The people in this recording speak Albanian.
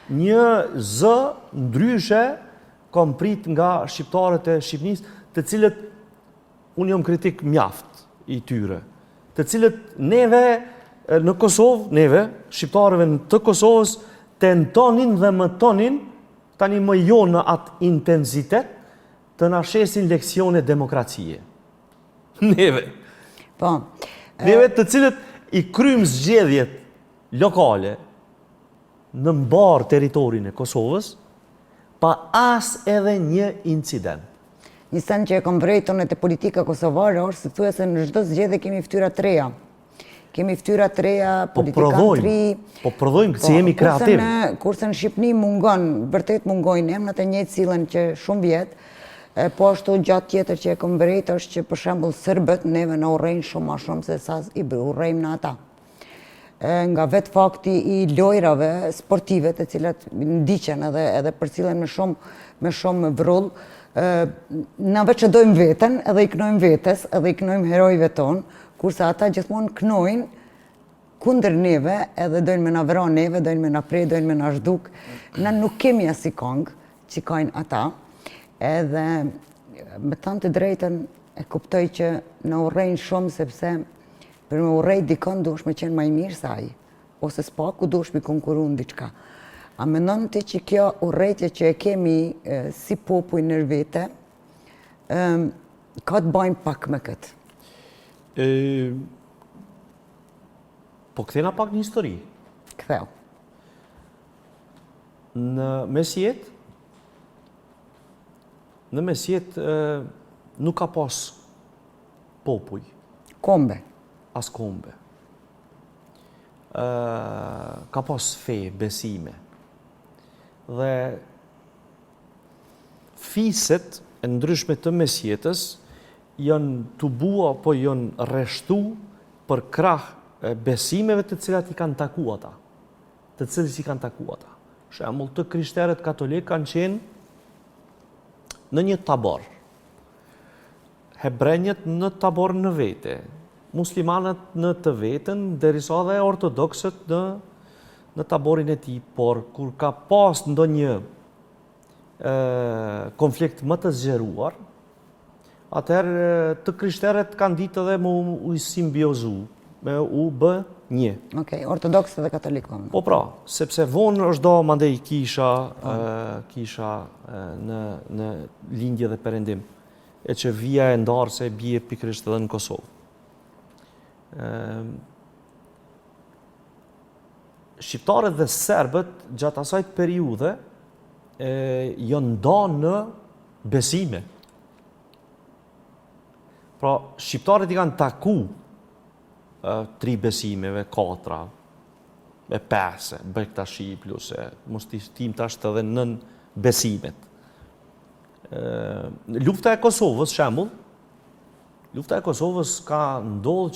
një zë ndryshe kom prit nga shqiptarët e Shqipërisë, të cilët unë jam kritik mjaft i tyre, të cilët neve në Kosovë, neve, shqiptarëve të Kosovës, tentonin dhe më tonin, tani më jo në atë intensitet, të na shesin leksione demokracie. Neve. Po. Neve të cilët i krym zgjedhjet lokale në mbar teritorin e Kosovës, pa as edhe një incident. Një sen që e kom vrejtonet e politika kosovare është se thuaj se në çdo zgjedhje kemi fytyra të reja. Kemi fytyra të reja, politikanë të ri. Po prodhojmë se jemi kreativ. Kurse në Shqipëni mungon, vërtet mungojnë emrat e njëjtë sillen që shumë vjet. Po ashtu gjatë tjetër që e kom vrejt është që për shembull serbët neve na urrejnë shumë më shumë se sa i urrejmë në ata. Nga vetë fakti i lojrave sportive të cilat ndiqen edhe përcillen me shumë vrull, na veçëdojmë veten edhe i kënojmë vetes edhe i kënojmë herojve tonë, kurse ata gjithmonë kënojnë kundër neve edhe dojnë me na vra neve, dojnë me na prej, dojnë me na zhduk. Na nuk kemi as i kong që kajnë ata, edhe me thënë të drejtën e kuptoj që na urrejnë shumë sepse për me urrejt dikon duhesh me qenë më i mirë se ai, ose s'paku duhesh me konkuru në diçka. A mendon ti që kjo urrejtje që e kemi si popull në vete, ka të bëjmë pak me këtë? Po kthena pak një histori. Ktheu. Në mesjet nuk ka pas popull. Kombe. As kombe. Ka pas fe, besime. Dhe fiset e ndryshme të mesjetës janë të bua, po janë rreshtu për krah besimeve të cilat i kanë taku ata. Të cilës i kanë taku ata. Shembull, të krishterët katolik kanë qenë në një tabor. Hebrenjët në tabor në vete. Muslimanët në të vetën, derisa dhe ortodoksët në taborin e tij, por kur ka pas ndonjë konflikt më të zgjeruar, atëherë të krishterët kanë ditë edhe me u simbiozu, me u bë një. Okej, ortodoksë dhe katolik. Po pra, sepse vonë është do mandej kisha në lindje dhe perëndim, e që vija e ndarë se bie pikërisht edhe në Kosovë. Shqiptarët dhe serbët gjatë asaj periudhe janë nda në besime. Pra, shqiptarët i kanë taku 3 besimeve, 4, 5, bëj këta shi plus, mos tim tash edhe 9 besimet. Lufta e Kosovës, shembull, lufta e Kosovës ka ndodhur